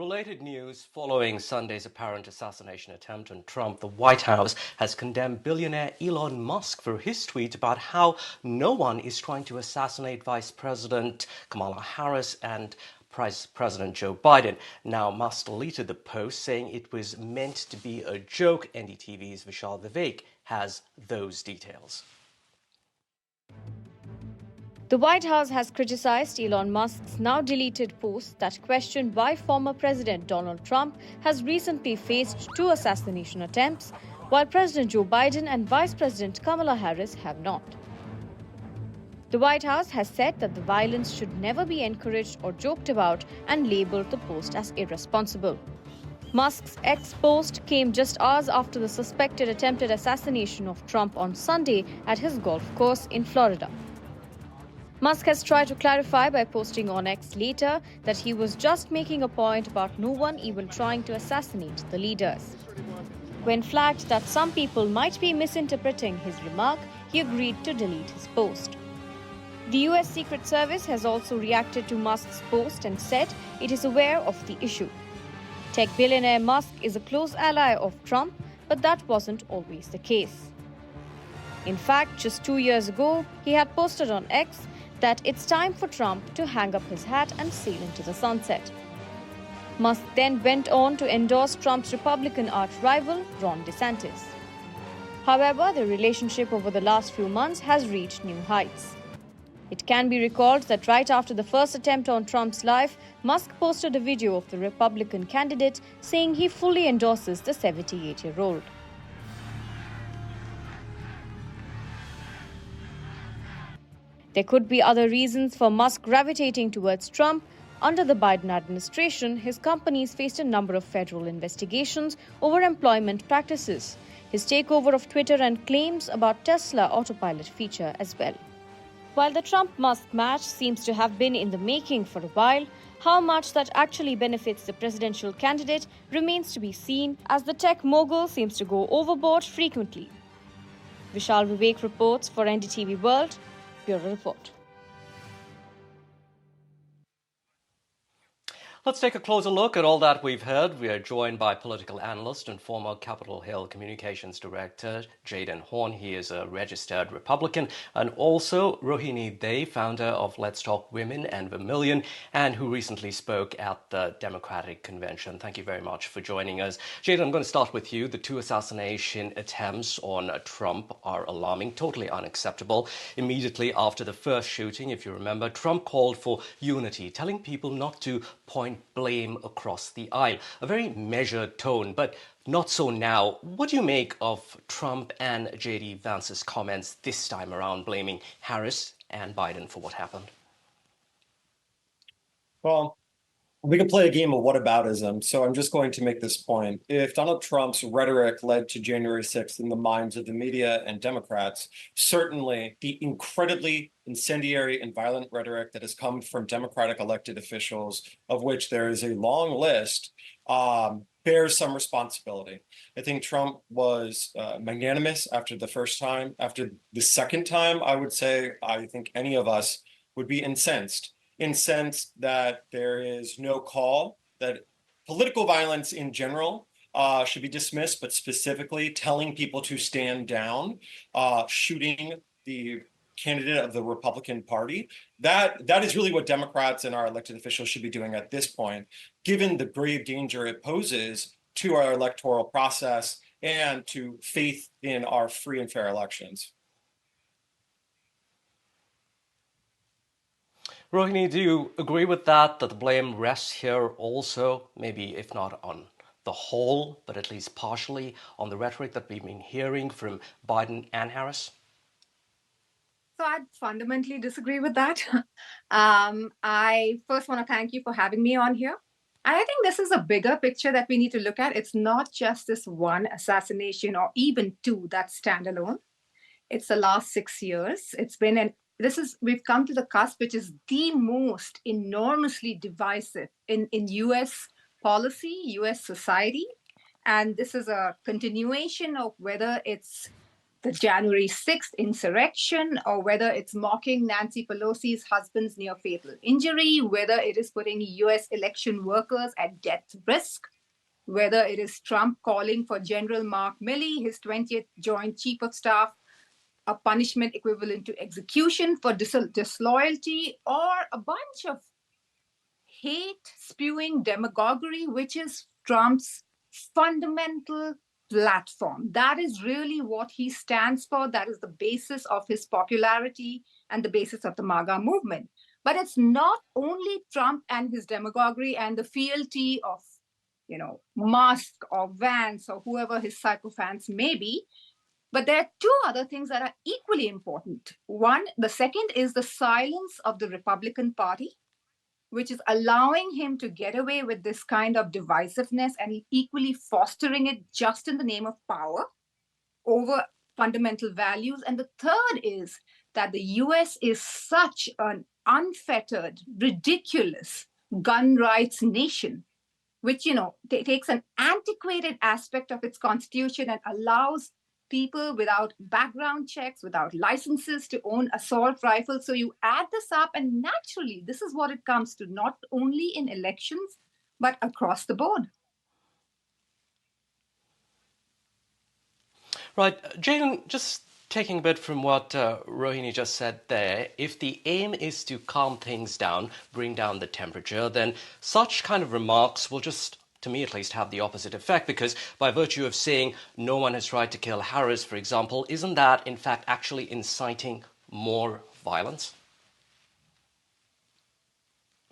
Related news following Sunday's apparent assassination attempt on Trump, the White House has condemned billionaire Elon Musk for his tweet about how no one is trying to assassinate Vice President Kamala Harris and President Joe Biden. Now, Musk deleted the post, saying it was meant to be a joke. NDTV's Vishal Vivek has those details. The White House has criticized Elon Musk's now deleted post that questioned why former President Donald Trump has recently faced 2 assassination attempts, while President Joe Biden and Vice President Kamala Harris have not. The White House has said that the violence should never be encouraged or joked about and labeled the post as irresponsible. Musk's X post came just hours after the suspected attempted assassination of Trump on Sunday at his golf course in Florida. Musk has tried to clarify by posting on X later that he was just making a point about no one even trying to assassinate the leaders. When flagged that some people might be misinterpreting his remark, he agreed to delete his post. The US Secret Service has also reacted to Musk's post and said it is aware of the issue. Tech billionaire Musk is a close ally of Trump, but that wasn't always the case. In fact, just 2 years ago, he had posted on X that it's time for Trump to hang up his hat and sail into the sunset. Musk then went on to endorse Trump's Republican arch-rival, Ron DeSantis. However, the relationship over the last few months has reached new heights. It can be recalled that right after the first attempt on Trump's life, Musk posted a video of the Republican candidate saying he fully endorses the 78-year-old. There could be other reasons for Musk gravitating towards Trump. Under the Biden administration, his companies faced a number of federal investigations over employment practices, his takeover of Twitter and claims about Tesla autopilot feature as well. While the Trump-Musk match seems to have been in the making for a while, how much that actually benefits the presidential candidate remains to be seen, as the tech mogul seems to go overboard frequently. Vishal Vivek reports for NDTV World. Bureau Report. Let's take a closer look at all that we've heard. We are joined by political analyst and former Capitol Hill Communications Director Jayden Horn. He is a registered Republican, and also Rohini Dey, founder of Let's Talk Women and Vermillion, and who recently spoke at the Democratic Convention. Thank you very much for joining us. Jayden, I'm going to start with you. The 2 assassination attempts on Trump are alarming, totally unacceptable. Immediately after the first shooting, if you remember, Trump called for unity, telling people not to point blame across the aisle. A very measured tone, but not so now. What do you make of Trump and J.D. Vance's comments this time around, blaming Harris and Biden for what happened? Well, we can play a game of whataboutism, so I'm just going to make this point. If Donald Trump's rhetoric led to January 6th in the minds of the media and Democrats, certainly the incredibly incendiary and violent rhetoric that has come from Democratic elected officials, of which there is a long list, bears some responsibility. I think Trump was magnanimous after the first time. After the second time, I would say I think any of us would be incensed that there is no call, that political violence in general should be dismissed, but specifically telling people to stand down, shooting the candidate of the Republican Party. That is really what Democrats and our elected officials should be doing at this point, given the grave danger it poses to our electoral process and to faith in our free and fair elections. Rohini, do you agree with that the blame rests here also, maybe if not on the whole, but at least partially, on the rhetoric that we've been hearing from Biden and Harris? So I'd fundamentally disagree with that. I first want to thank you for having me on here. And I think this is a bigger picture that we need to look at. It's not just this one assassination or even 2 that stand alone. It's the last 6 years. We've come to the cusp, which is the most enormously divisive in US policy, US society. And this is a continuation of whether it's the January 6th insurrection, or whether it's mocking Nancy Pelosi's husband's near fatal injury, whether it is putting US election workers at death risk, whether it is Trump calling for General Mark Milley, his 20th Joint Chief of Staff, a punishment equivalent to execution for disloyalty, or a bunch of hate spewing demagoguery, which is Trump's fundamental platform. That is really what he stands for. That is the basis of his popularity and the basis of the MAGA movement. But it's not only Trump and his demagoguery and the fealty of, Musk or Vance or whoever his sycophants may be. But there are two other things that are equally important. The second is the silence of the Republican Party, which is allowing him to get away with this kind of divisiveness and equally fostering it just in the name of power over fundamental values. And the third is that the US is such an unfettered, ridiculous gun rights nation, which, takes an antiquated aspect of its constitution and allows people without background checks, without licenses to own assault rifles. So you add this up, and naturally, this is what it comes to, not only in elections, but across the board. Right. Jaden, just taking a bit from what Rohini just said there, if the aim is to calm things down, bring down the temperature, then such kind of remarks will just, to me at least, have the opposite effect, because by virtue of saying no one has tried to kill Harris, for example, isn't that in fact actually inciting more violence?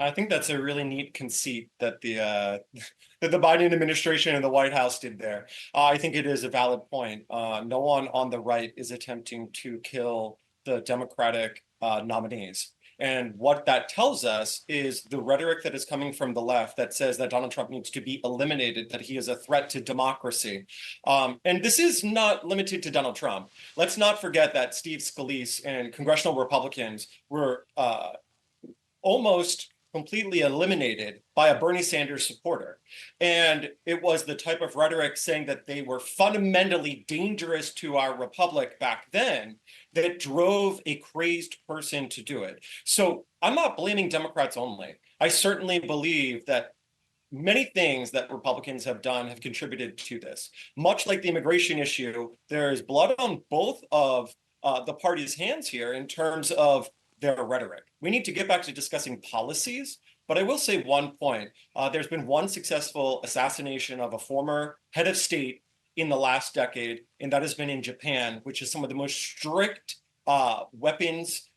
I think that's a really neat conceit that the Biden administration and the White House did there. I think it is a valid point. No one on the right is attempting to kill the Democratic nominees. And what that tells us is the rhetoric that is coming from the left that says that Donald Trump needs to be eliminated, that he is a threat to democracy. And this is not limited to Donald Trump. Let's not forget that Steve Scalise and congressional Republicans were almost completely eliminated by a Bernie Sanders supporter. And it was the type of rhetoric saying that they were fundamentally dangerous to our republic back then that drove a crazed person to do it. So I'm not blaming Democrats only. I certainly believe that many things that Republicans have done have contributed to this. Much like the immigration issue, there's blood on both of the parties' hands here in terms of their rhetoric. We need to get back to discussing policies, but I will say one point. There's been one successful assassination of a former head of state in the last decade, and that has been in Japan, which is some of the most strict weapons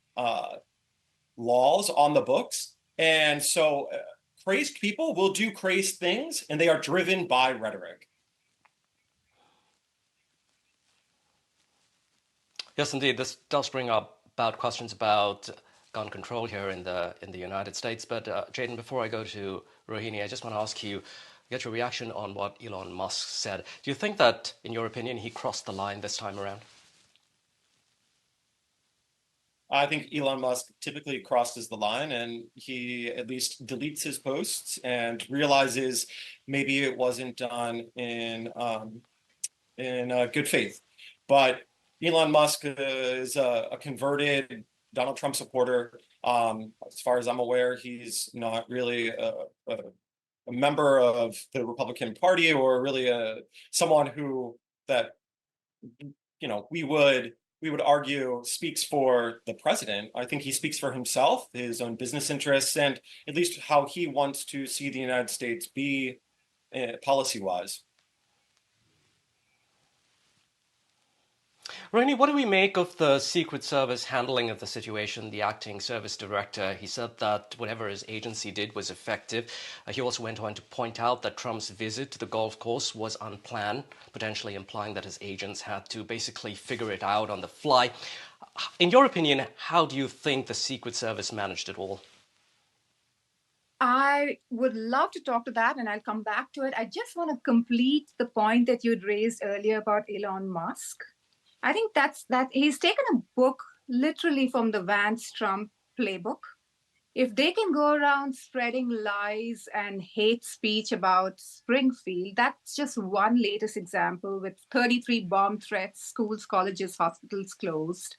laws on the books. And so crazed people will do crazed things, and they are driven by rhetoric. Yes, indeed. This does bring up about questions about gun control here in the United States. But Jaden, before I go to Rohini, I just want to ask you, get your reaction on what Elon Musk said. Do you think that, in your opinion, he crossed the line this time around? I think Elon Musk typically crosses the line, and he at least deletes his posts and realizes maybe it wasn't done in good faith. But Elon Musk is a converted Donald Trump supporter. As far as I'm aware, he's not really a member of the Republican Party, or really someone who that we would argue speaks for the president. I think he speaks for himself, his own business interests, and at least how he wants to see the United States be policy-wise. Rohini, what do we make of the Secret Service handling of the situation? The acting service director, he said that whatever his agency did was effective. He also went on to point out that Trump's visit to the golf course was unplanned, potentially implying that his agents had to basically figure it out on the fly. In your opinion, how do you think the Secret Service managed it all? I would love to talk to that, and I'll come back to it. I just want to complete the point that you'd raised earlier about Elon Musk. I think that he's taken a book literally from the Vance Trump playbook. if they can go around spreading lies and hate speech about Springfield, that's just one latest example with 33 bomb threats, schools, colleges, hospitals closed.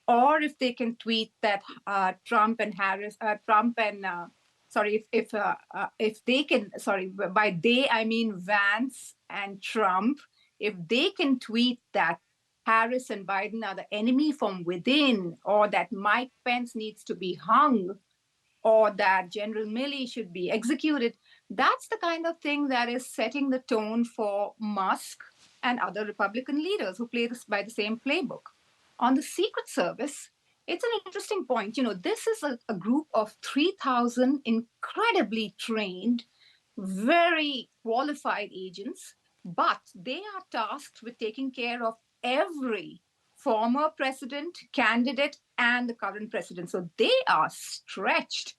Or if they can tweet that Trump and Harris, Trump and sorry, if they can, sorry, by they I mean Vance and Trump, if they can tweet that Harris and Biden are the enemy from within, or that Mike Pence needs to be hung, or that General Milley should be executed, that's the kind of thing that is setting the tone for Musk and other Republican leaders who play this by the same playbook. On the Secret Service, it's an interesting point. You know, this is a group of 3,000 incredibly trained, very qualified agents, but they are tasked with taking care of every former president, candidate, and the current president. So they are stretched.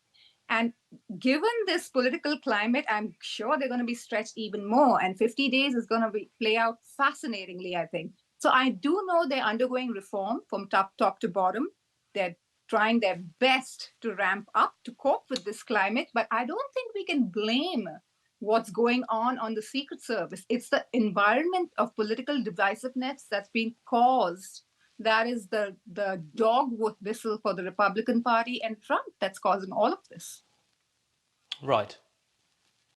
And given this political climate, I'm sure they're going to be stretched even more. And 50 days is going to play out fascinatingly, I think. So I do know they're undergoing reform from top to bottom. They're trying their best to ramp up to cope with this climate, but I don't think we can blame what's going on the Secret Service. It's the environment of political divisiveness that's been caused. That is the dog whistle for the Republican Party and Trump that's causing all of this. Right.